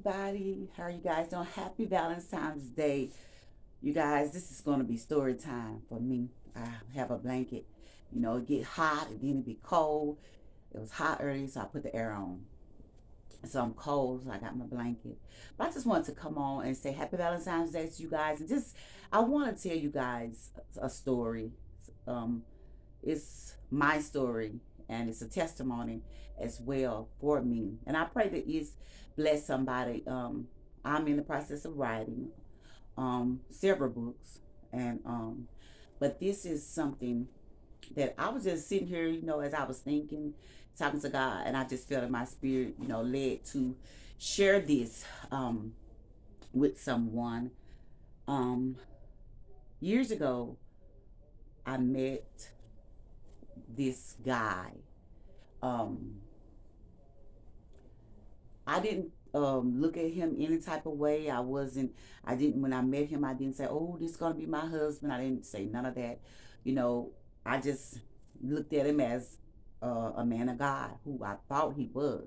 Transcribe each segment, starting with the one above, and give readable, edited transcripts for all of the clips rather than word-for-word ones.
everybody. How are you guys doing? Happy Valentine's Day. You guys, this is going to be story time for me. I have a blanket. It get hot and then it be cold. It was hot early, so I put the air on. So I'm cold, so I got my blanket. But I just wanted to come on and say Happy Valentine's Day to you guys. And just, I want to tell you guys a story. Um, it's my story and it's a testimony as well for me. And I pray that it's bless somebody. I'm in the process of writing several books, and but this is something that I was just sitting here, as I was thinking, talking to God, and I just felt in my spirit, led to share this with someone. Um, Years ago, I met this guy. Um, I didn't look at him any type of way. I didn't, when I met him, I didn't say, oh, this is going to be my husband. I didn't say none of that. You know, I just looked at him as a man of God who I thought he was.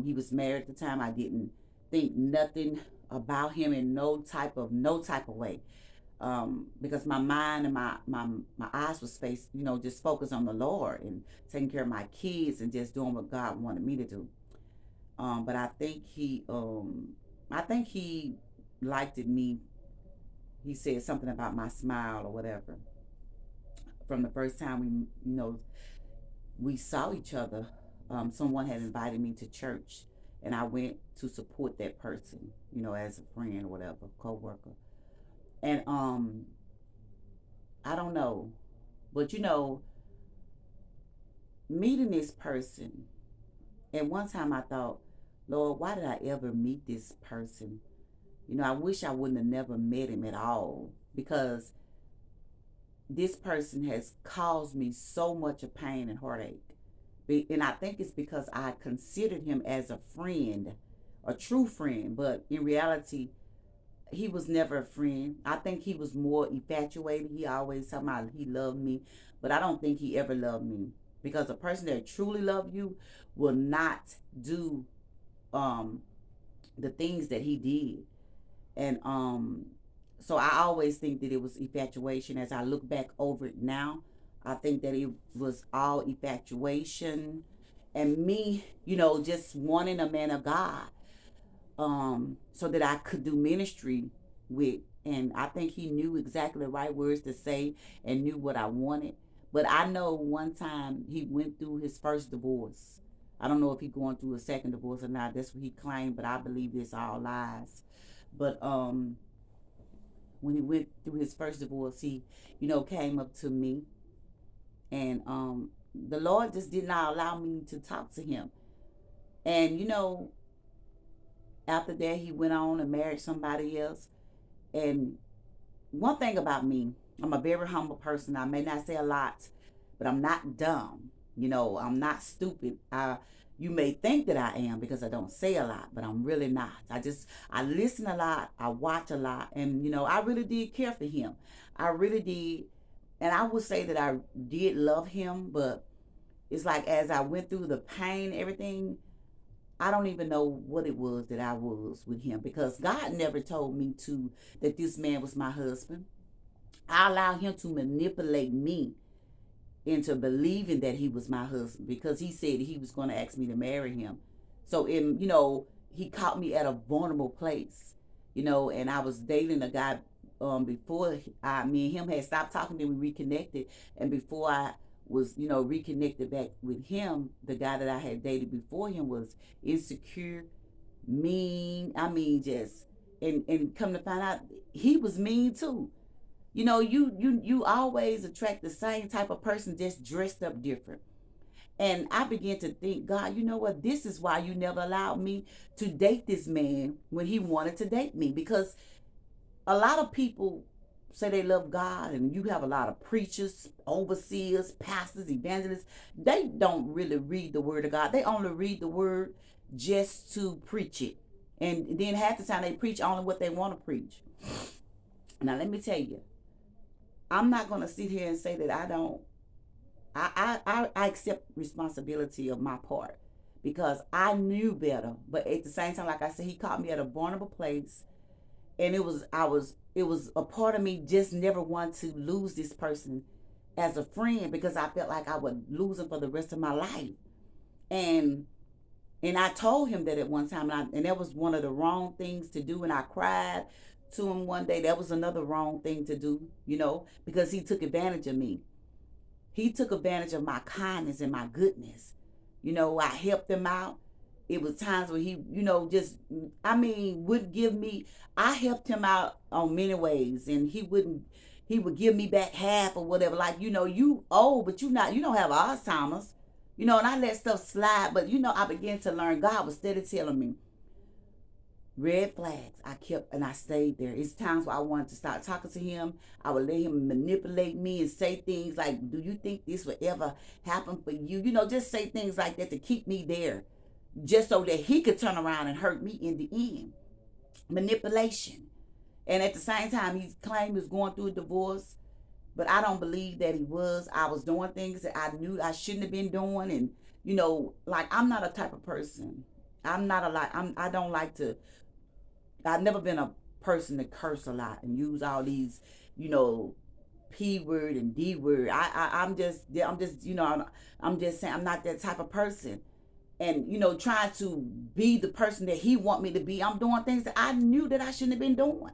He was married at the time. I didn't think nothing about him in no type of way. Because my mind and my eyes was faced, just focused on the Lord and taking care of my kids and just doing what God wanted me to do. But I think he liked it me. He said something about my smile or whatever. From the first time we saw each other, someone had invited me to church, and I went to support that person, as a friend or whatever, co-worker. And I don't know, but meeting this person, and one time I thought, Lord, why did I ever meet this person? I wish I wouldn't have never met him at all, because this person has caused me so much of pain and heartache. And I think it's because I considered him as a friend, a true friend, but in reality, he was never a friend. I think he was more infatuated. He always talking about he loved me, but I don't think he ever loved me, because a person that truly loved you will not do um the things that he did. And so I always think that it was infatuation. As I look back over it now, I think that it was all infatuation, and me, just wanting a man of God, so that I could do ministry with. And I think he knew exactly the right words to say and knew what I wanted. But I know one time he went through his first divorce. I don't know if he's going through a second divorce or not. That's what he claimed, but I believe it's all lies. But when he went through his first divorce, he, came up to me, and the Lord just did not allow me to talk to him. And after that, he went on and married somebody else. And one thing about me, I'm a very humble person. I may not say a lot, but I'm not dumb. I'm not stupid. You may think that I am because I don't say a lot, but I'm really not. I listen a lot, I watch a lot, and I really did care for him. I really did. And I would say that I did love him, but it's like as I went through the pain, everything, I don't even know what it was that I was with him, because God never told me to that this man was my husband. I allowed him to manipulate me into believing that he was my husband, because he said he was going to ask me to marry him. So he caught me at a vulnerable place, and I was dating a guy before me and him had stopped talking, then we reconnected. And before I was, reconnected back with him, the guy that I had dated before him was insecure, mean. I mean, just, and come to find out, he was mean too. You always attract the same type of person, just dressed up different. And I began to think, God, you know what? This is why you never allowed me to date this man when he wanted to date me. Because a lot of people say they love God, and you have a lot of preachers, overseers, pastors, evangelists. They don't really read the word of God. They only read the word just to preach it. And then half the time they preach only what they want to preach. Now, let me tell you, I'm not going to sit here and say that I don't. I accept responsibility of my part, because I knew better. But at the same time, like I said, he caught me at a vulnerable place. And it was a part of me just never want to lose this person as a friend, because I felt like I would lose him for the rest of my life. And I told him that at one time, and that was one of the wrong things to do. And I cried to him one day. That was another wrong thing to do, because he took advantage of me. He took advantage of my kindness and my goodness. I helped him out. It was times where he, just, would give me, I helped him out on many ways, and he would give me back half or whatever. Like, you owe, but you don't have Alzheimer's. And I let stuff slide, but I began to learn. God was steady telling me, red flags. I kept and I stayed there. It's times where I wanted to start talking to him. I would let him manipulate me and say things like, do you think this would ever happen for you? Just say things like that to keep me there, just so that he could turn around and hurt me in the end. Manipulation. And at the same time, he claimed he was going through a divorce, but I don't believe that he was. I was doing things that I knew I shouldn't have been doing. And, like, I'm not a type of person. I don't like to, I've never been a person to curse a lot and use all these, P word and D word. I'm just I'm just saying I'm not that type of person. And, trying to be the person that he want me to be. I'm doing things that I knew that I shouldn't have been doing.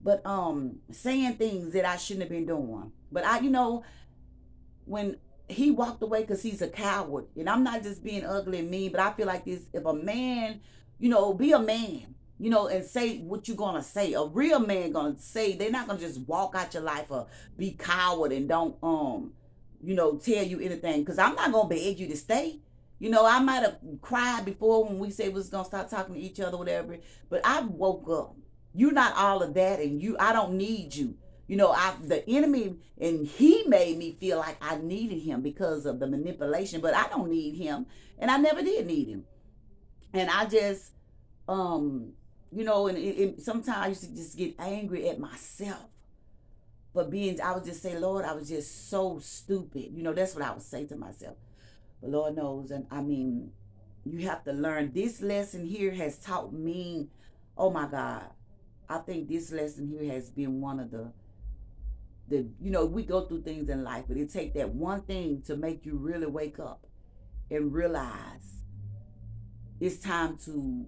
But saying things that I shouldn't have been doing. But when he walked away, because he's a coward, and I'm not just being ugly and mean, but I feel like this, if a man, be a man, and say what you're gonna say. A real man gonna say, they're not gonna just walk out your life or be coward and don't tell you anything. Because I'm not gonna beg you to stay. I might have cried before when we said we was gonna start talking to each other, whatever. But I woke up. You're not all of that, and I don't need you. The enemy, and he made me feel like I needed him because of the manipulation, but I don't need him, and I never did need him. And I just, and sometimes I used to just get angry at myself for I would just say, Lord, I was just so stupid. That's what I would say to myself. But Lord knows, and you have to learn. This lesson here has taught me, oh my God, I think this lesson here has been one of the we go through things in life, but it take that one thing to make you really wake up and realize it's time to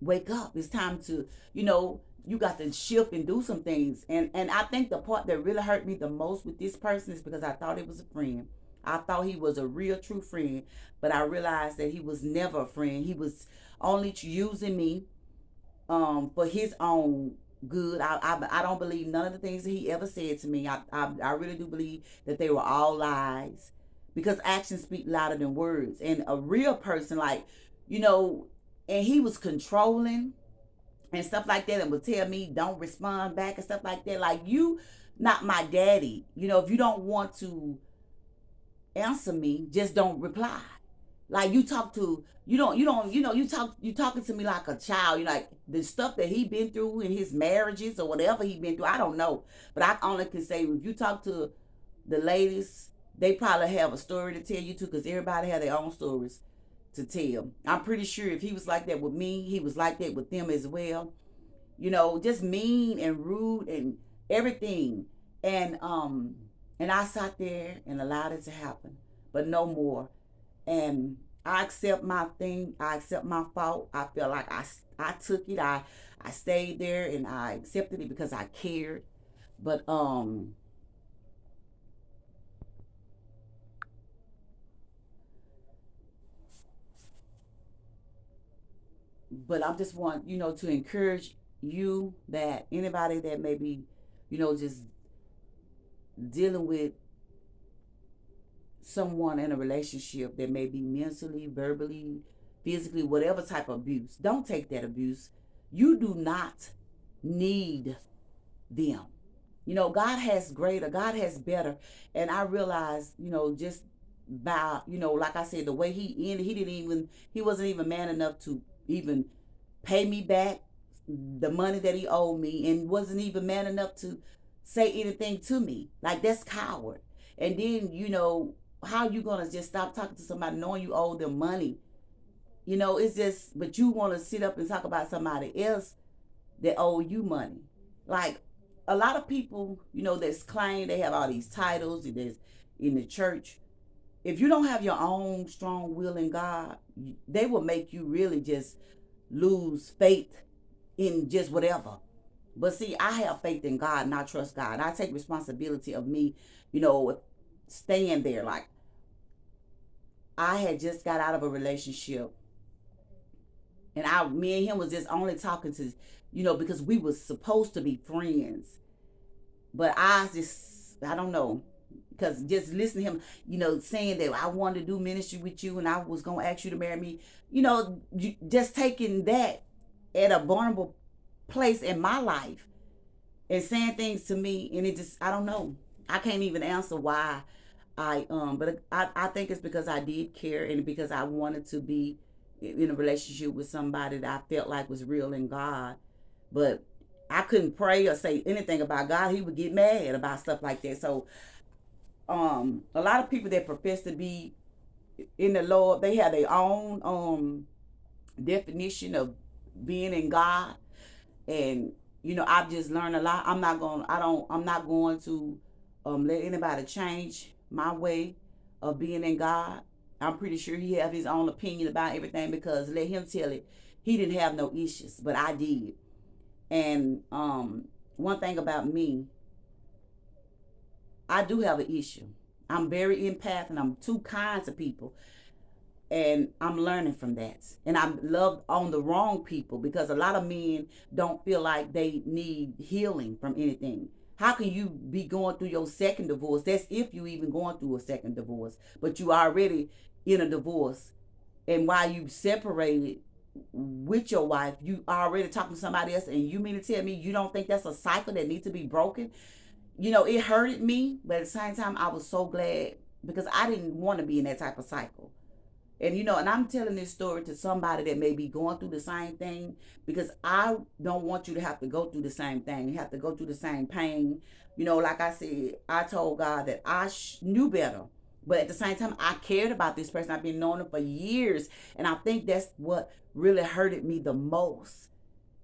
wake up. It's time to, you got to shift and do some things. And I think the part that really hurt me the most with this person is because I thought it was a friend. I thought he was a real, true friend, but I realized that he was never a friend. He was only using me for his own good. I don't believe none of the things that he ever said to me. I really do believe that they were all lies, because actions speak louder than words. And a real person, like, and he was controlling and stuff like that, and would tell me don't respond back and stuff like that. Like, you not my daddy. If you don't want to answer me, just don't reply. Like, you talk to, you talking to me like a child. Like, the stuff that he been through in his marriages or whatever he been through, I don't know. But I only can say, if you talk to the ladies, they probably have a story to tell you too, because everybody have their own stories to tell. I'm pretty sure if he was like that with me, he was like that with them as well. Just mean and rude and everything. And I sat there and allowed it to happen, but no more. And I accept my thing. I accept my fault. I felt like I took it. I stayed there and I accepted it because I cared. But I just want, to encourage you, that anybody that may be, just dealing with someone in a relationship that may be mentally, verbally, physically, whatever type of abuse, don't take that abuse. You do not need them. God has greater, God has better. And I realized, just by, like I said, the way he ended, he wasn't even man enough to even pay me back the money that he owed me, and wasn't even man enough to say anything to me. Like, that's coward. And then, how you gonna just stop talking to somebody knowing you owe them money? You know, it's just, but you want to sit up and talk about somebody else that owe you money. Like a lot of people, you know, that's claim they have all these titles that's in the church. If you don't have your own strong will in God, they will make you really just lose faith in just whatever. But see, I have faith in God and I trust God. I take responsibility of me, you know, staying there. Like I had just got out of a relationship, and me and him was just only talking to, you know, because we was supposed to be friends. But I don't know, because just listening to him, you know, saying that I wanted to do ministry with you and I was gonna ask you to marry me, you know, just taking that at a vulnerable place in my life and saying things to me, and it just, I don't know, I can't even answer why but I think it's because I did care, and because I wanted to be in a relationship with somebody that I felt like was real in God. But I couldn't pray or say anything about God. He would get mad about stuff like that. So a lot of people that profess to be in the Lord, they have their own definition of being in God. And you know, I've just learned a lot. I'm not going to let anybody change my way of being in God. I'm pretty sure he have his own opinion about everything, because let him tell it, he didn't have no issues, but I did. And one thing about me, I do have an issue. I'm very empath and I'm too kind to people. And I'm learning from that. And I'm loved on the wrong people, because a lot of men don't feel like they need healing from anything. How can you be going through your second divorce? That's if you even going through a second divorce, but you already in a divorce. And while you separated with your wife, you already talking to somebody else, and you mean to tell me you don't think that's a cycle that needs to be broken? You know, it hurted me, but at the same time, I was so glad, because I didn't want to be in that type of cycle. And you know, and I'm telling this story to somebody that may be going through the same thing, because I don't want you to have to go through the same thing. You have to go through the same pain. You know, like I said, I told God that I knew better. But at the same time, I cared about this person. I've been knowing them for years. And I think that's what really hurted me the most.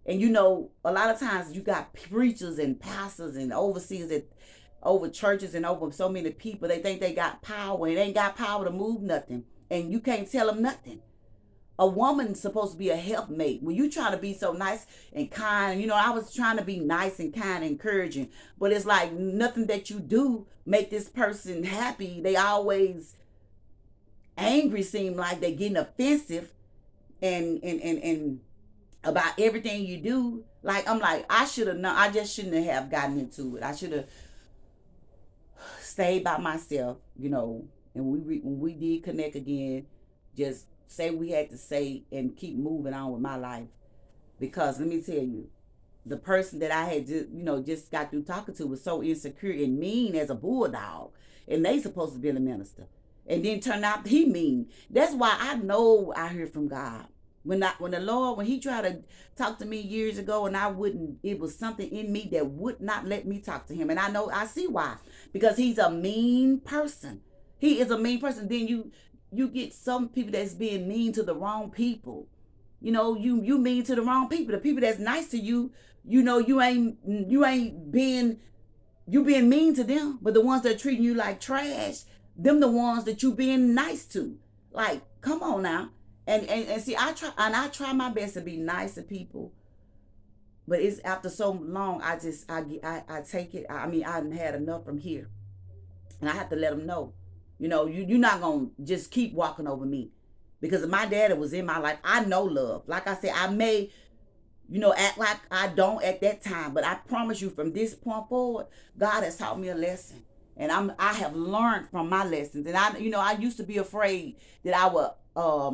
And you know, a lot of times you got preachers and pastors and overseers that over churches and over so many people, they think they got power, and they ain't got power to move nothing. And you can't tell them nothing. A woman's supposed to be a helpmate. When you try to be so nice and kind, you know, I was trying to be nice and kind and encouraging, but it's like nothing that you do make this person happy. They always angry, seem like they getting offensive and about everything you do. Like, I'm like, I should have known. I just shouldn't have gotten into it. I should have stayed by myself, you know. And when we did connect again, just say we had to say and keep moving on with my life. Because let me tell you, the person that I had just, you know, just got through talking to was so insecure and mean as a bulldog. And they supposed to be a minister. And then turned out he mean. That's why I know I heard from God. When the Lord, when he tried to talk to me years ago, and I wouldn't, it was something in me that would not let me talk to him. And I see why. Because he's a mean person. He is a mean person. Then you get some people that's being mean to the wrong people. You know, you mean to the wrong people. The people that's nice to you, you know, you ain't being mean to them. But the ones that are treating you like trash, them the ones that you being nice to. Like, come on now. And see, I try my best to be nice to people. But it's after so long, I take it. I mean, I had enough from here. And I have to let them know. You know, you're not going to just keep walking over me. Because my daddy was in my life. I know love. Like I said, I may, you know, act like I don't at that time. But I promise you, from this point forward, God has taught me a lesson. And I have learned from my lessons. And I used to be afraid that I would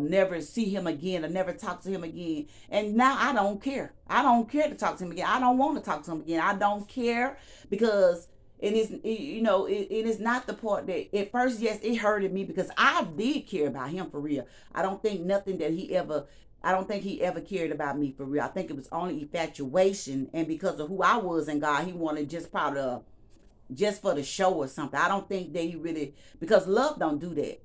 never see him again or never talk to him again. And now I don't care. I don't care to talk to him again. I don't want to talk to him again. I don't care, because it is not the part that at first, yes, it hurted me, because I did care about him for real. I don't think he ever cared about me for real. I think it was only infatuation, and because of who I was in God, he wanted just probably just for the show or something. I don't think that he really, because love don't do that.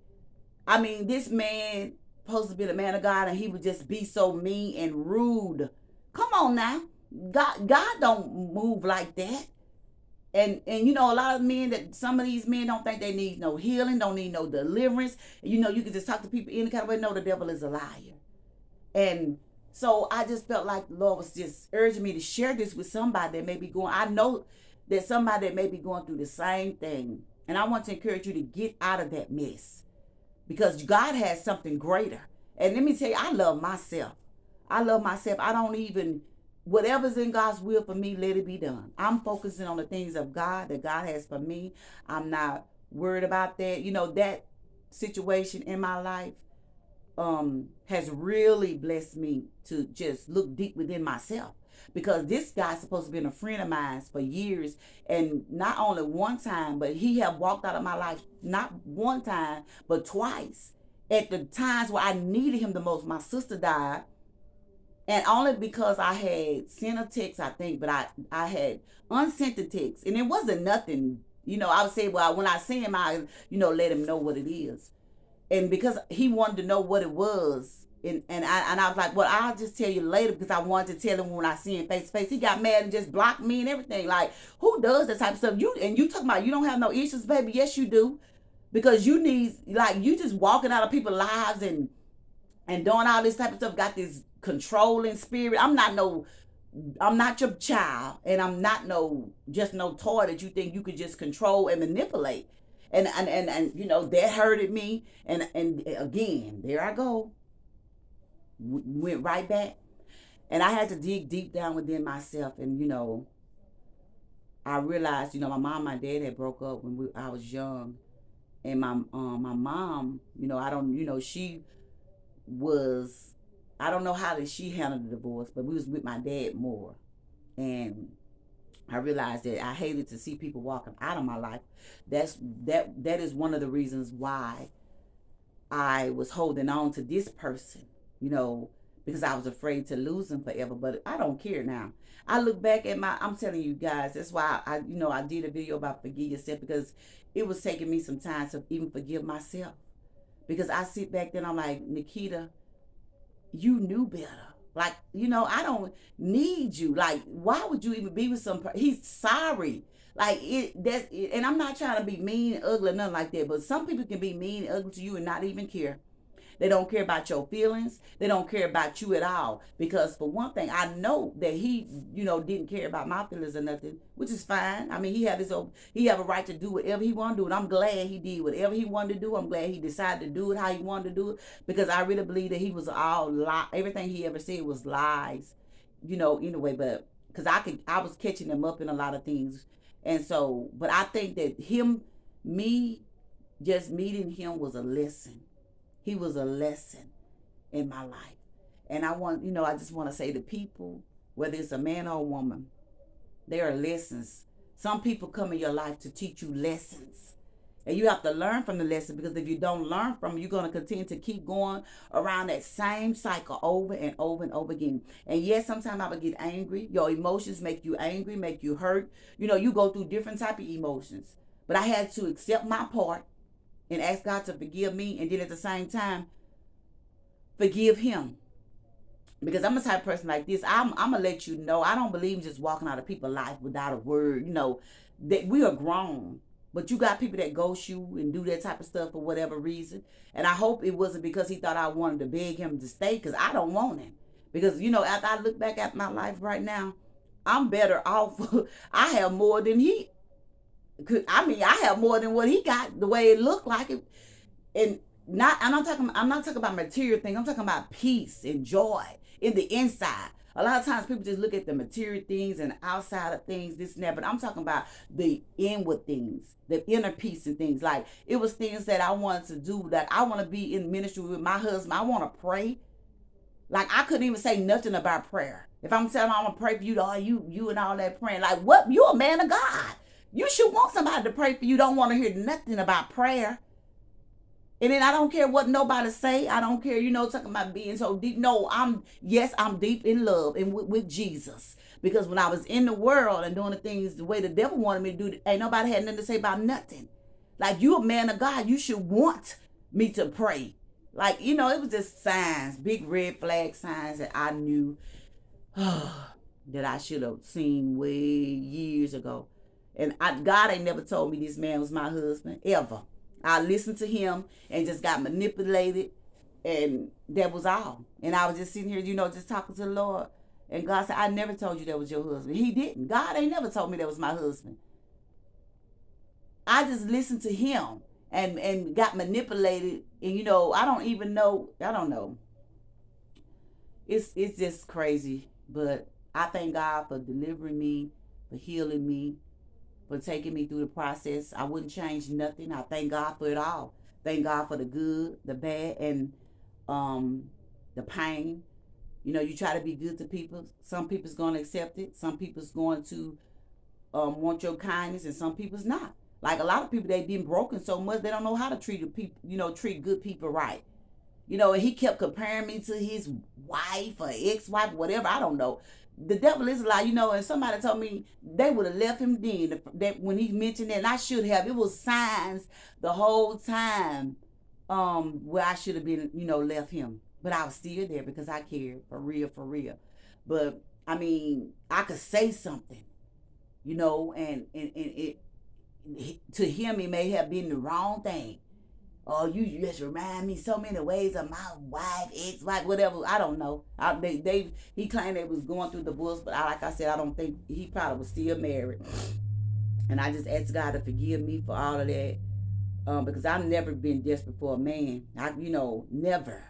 I mean, this man supposed to be the man of God, and he would just be so mean and rude. Come on now. God don't move like that. And you know, a lot of men, that some of these men don't think they need no healing, don't need no deliverance. You know, you can just talk to people any kind of way. No, the devil is a liar. And so I just felt like the Lord was just urging me to share this with somebody that may be going. I know that somebody that may be going through the same thing. And I want to encourage you to get out of that mess, because God has something greater. And let me tell you, I love myself. I love myself. I don't even, whatever's in God's will for me, let it be done. I'm focusing on the things of God that God has for me. I'm not worried about that. You know, that situation in my life has really blessed me to just look deep within myself, because this guy's supposed to be a friend of mine for years, and not only one time, but he have walked out of my life not one time but twice, at the times where I needed him the most. My sister died, and only because I had sent a text, I think, but I had unsent the text, and it wasn't nothing. You know, I would say, well, when I see him, I, you know, let him know what it is. And because he wanted to know what it was, and I was like, well, I'll just tell you later, because I wanted to tell him when I see him face to face. He got mad and just blocked me and everything. Like, who does that type of stuff? You talking about you don't have no issues, baby? Yes, you do, because you need, like, you just walking out of people's lives and doing all this type of stuff. Got this controlling spirit. I'm not your child, and I'm not just no toy that you think you could just control and manipulate. And you know, that hurted me, and again, there I go, went right back, and I had to dig deep down within myself. And you know, I realized, you know, my mom and my dad had broke up when I was young, and my mom, you know, she was, I don't know how that she handled the divorce, but we was with my dad more. And I realized that I hated to see people walking out of my life. That is one of the reasons why I was holding on to this person, you know, because I was afraid to lose him forever. But I don't care now. I look back at I'm telling you guys, that's why I did a video about forgive yourself, because it was taking me some time to even forgive myself. Because I sit back then, I'm like, Nikita, you knew better. Like, you know, I don't need you. Like, why would you even be with he's sorry. Like, and I'm not trying to be mean, ugly, nothing like that, but some people can be mean, ugly to you and not even care. They don't care about your feelings. They don't care about you at all. Because for one thing, I know that he, you know, didn't care about my feelings or nothing, which is fine. I mean, he have a right to do whatever he want to do. And I'm glad he did whatever he wanted to do. I'm glad he decided to do it how he wanted to do it. Because I really believe that he was all lie. Everything he ever said was lies, you know, anyway. But because I was catching him up in a lot of things. And so, but I think that me just meeting him was a lesson. He was a lesson in my life. And I just want to say to people, whether it's a man or a woman, there are lessons. Some people come in your life to teach you lessons. And you have to learn from the lesson, because if you don't learn from them, you're going to continue to keep going around that same cycle over and over and over again. And yes, sometimes I would get angry. Your emotions make you angry, make you hurt. You know, you go through different type of emotions. But I had to accept my part and ask God to forgive me, and then at the same time, forgive him. Because I'm the type of person like this. I'm going to let you know, I don't believe in just walking out of people's life without a word. You know, that we are grown. But you got people that ghost you and do that type of stuff for whatever reason. And I hope it wasn't because he thought I wanted to beg him to stay, because I don't want him. Because, you know, after I look back at my life right now, I'm better off. I have more than he. I have more than what he got, the way it looked like it. And I'm not talking about material things. I'm talking about peace and joy in the inside. A lot of times people just look at the material things and outside of things, this and that, but I'm talking about the inward things, the inner peace and things. Like, it was things that I wanted to do. Like, I want to be in ministry with my husband. I want to pray. Like, I couldn't even say nothing about prayer. If I'm telling him I'm going to pray for you, you and all that praying. Like, what? You're a man of God. You should want somebody to pray for you. Don't want to hear nothing about prayer. And then I don't care what nobody say. I don't care, talking about being so deep. No, I'm deep in love and with Jesus. Because when I was in the world and doing the things the way the devil wanted me to do, ain't nobody had nothing to say about nothing. Like, you a man of God, you should want me to pray. Like, it was just signs, big red flag signs that I knew that I should have seen way years ago. And God ain't never told me this man was my husband, ever. I listened to him and just got manipulated, and that was all. And I was just sitting here, just talking to the Lord. And God said, I never told you that was your husband. He didn't. God ain't never told me that was my husband. I just listened to him and got manipulated. And, I don't even know. I don't know. It's just crazy. But I thank God for delivering me, for healing me, for taking me through the process. I wouldn't change nothing. I thank God for it all. Thank God for the good, the bad, and the pain. You try to be good to people. Some people's going to accept it. Some people's going to want your kindness, and some people's not. Like, a lot of people, they've been broken so much, they don't know how to treat people, treat good people right. And he kept comparing me to his wife or ex-wife, whatever. I don't know. The devil is a lie, and somebody told me they would have left him then. That when he mentioned that, and I should have. It was signs the whole time where I should have been, left him. But I was still there because I cared, for real, for real. But, I mean, I could say something, and it, to him, it may have been the wrong thing. Oh, you just remind me so many ways of my wife, ex-wife, whatever. I don't know. He claimed they was going through divorce, but like I said, I don't think he probably was still married. And I just asked God to forgive me for all of that, because I've never been desperate for a man. Never,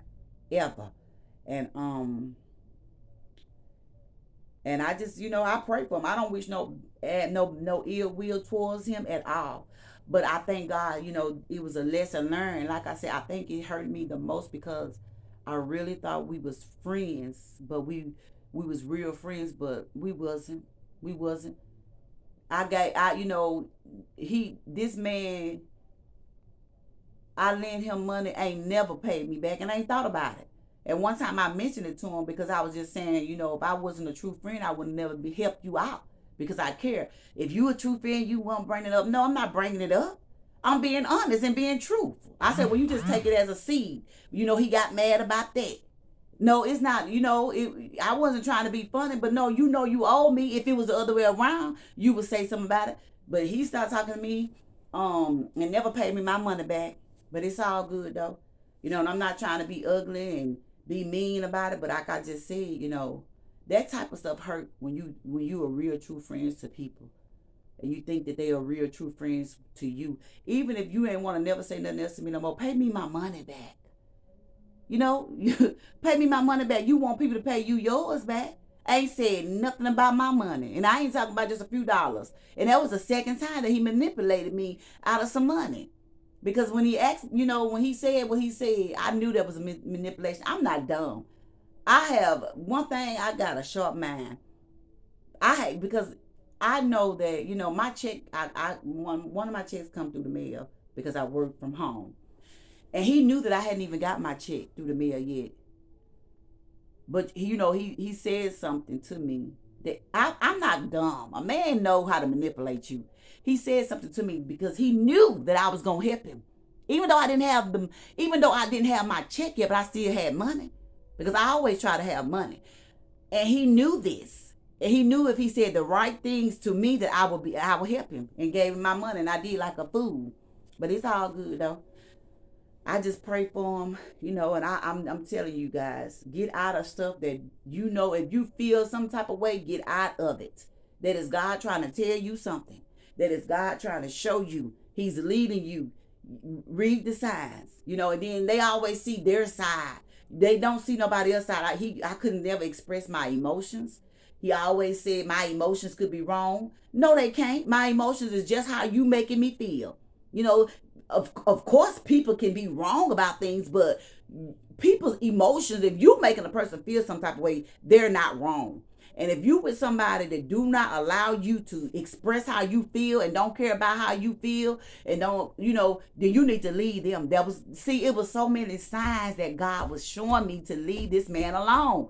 ever. And I just, I pray for him. I don't wish no ill will towards him at all. But I thank God, it was a lesson learned. Like I said, I think it hurt me the most because I really thought we was friends, but we was real friends, but we wasn't. We wasn't. This man, I lent him money, ain't never paid me back, and I ain't thought about it. And one time I mentioned it to him because I was just saying, if I wasn't a true friend, I would never help you out. Because I care. If you a true friend, you won't bring it up. No, I'm not bringing it up. I'm being honest and being truthful. I said, well, you just take it as a seed. He got mad about that. No, it's not. I wasn't trying to be funny, but no, you owe me. If it was the other way around, you would say something about it. But he started talking to me, and never paid me my money back. But it's all good though. And I'm not trying to be ugly and be mean about it. But like I just said, that type of stuff hurt when you are real true friends to people, and you think that they are real true friends to you. Even if you ain't want to never say nothing else to me no more, pay me my money back. Pay me my money back. You want people to pay you yours back. I ain't said nothing about my money, and I ain't talking about just a few dollars. And that was the second time that he manipulated me out of some money. Because when he asked, when he said what he said, I knew that was a manipulation. I'm not dumb. I have one thing. I got a sharp mind. Because I know that my check. One of my checks come through the mail because I work from home, and he knew that I hadn't even got my check through the mail yet. But he said something to me that I'm not dumb. A man know how to manipulate you. He said something to me because he knew that I was gonna help him, even though I didn't have my check yet, but I still had money. Because I always try to have money. And he knew this. And he knew if he said the right things to me that I would help him, and gave him my money, and I did like a fool. But it's all good though. I just pray for him, and I'm telling you guys, get out of stuff that if you feel some type of way, get out of it. That is God trying to tell you something. That is God trying to show you. He's leading you. Read the signs, and then they always see their side. They don't see nobody else's side. I couldn't never express my emotions. He always said my emotions could be wrong. No, they can't. My emotions is just how you making me feel. Of course people can be wrong about things, but people's emotions, if you making a person feel some type of way, they're not wrong. And if you with somebody that do not allow you to express how you feel and don't care about how you feel and don't, then you need to leave them. It was so many signs that God was showing me to leave this man alone.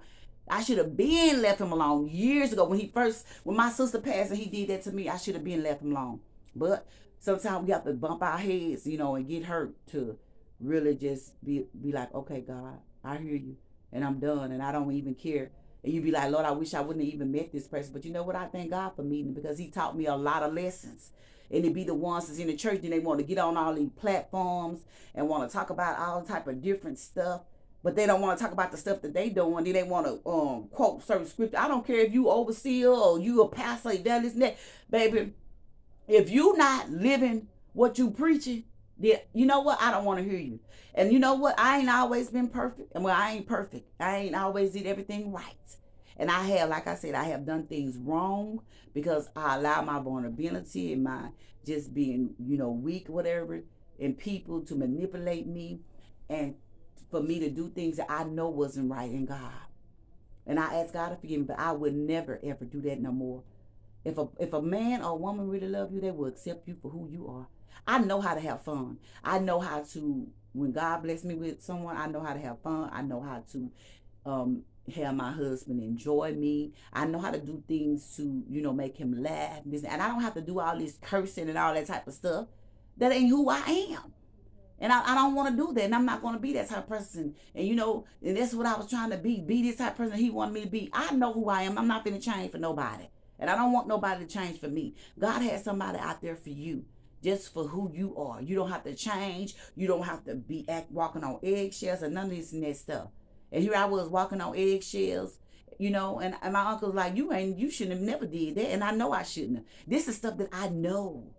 I should have been left him alone years ago when my sister passed and he did that to me. I should have been left him alone. But sometimes we have to bump our heads, and get hurt to really just be like, okay, God, I hear you and I'm done and I don't even care. And you be like, Lord, I wish I wouldn't have even met this person. But you know what? I thank God for meeting him because he taught me a lot of lessons. And it be the ones that's in the church, then they want to get on all these platforms and want to talk about all type of different stuff. But they don't want to talk about the stuff that they doing. Then they want to quote certain scripture. I don't care if you overseer or you a pastor, that, this, and that. Baby, if you not living what you preaching, then you know what? I don't want to hear you. And you know what? I ain't always been perfect. And I ain't perfect. I ain't always did everything right. And I have, like I said, I have done things wrong because I allow my vulnerability and my just being, weak, whatever, and people to manipulate me and for me to do things that I know wasn't right in God. And I ask God to forgive me, but I would never, ever do that no more. If a man or a woman really love you, they will accept you for who you are. I know how to have fun. I know how to, when God bless me with someone, I know how to have fun. I know how to have my husband enjoy me. I know how to do things to, make him laugh. And I don't have to do all this cursing and all that type of stuff. That ain't who I am. And I don't want to do that. And I'm not going to be that type of person. And, and that's what I was trying to be. Be this type of person he wanted me to be. I know who I am. I'm not going to change for nobody. And I don't want nobody to change for me. God has somebody out there for you. Just for who you are. You don't have to change. You don't have to be walking on eggshells or none of this and that stuff. And here I was walking on eggshells, and my uncle's like, you shouldn't have never did that. And I know I shouldn't have. This is stuff that I know.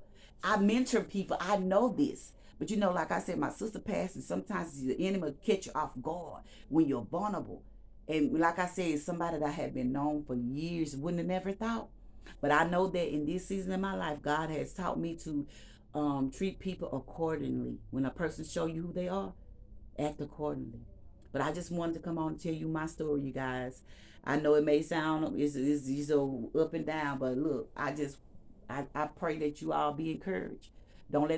I mentor people. I know this. But like I said, my sister passed, and sometimes the enemy will catch you off guard when you're vulnerable. And like I said, it's somebody that I had been known for years, wouldn't have never thought. But I know that in this season of my life, God has taught me to treat people accordingly. When a person show you who they are, act accordingly. But I just wanted to come on and tell you my story, you guys. I know it may sound it's so up and down, but look, I pray that you all be encouraged. Don't let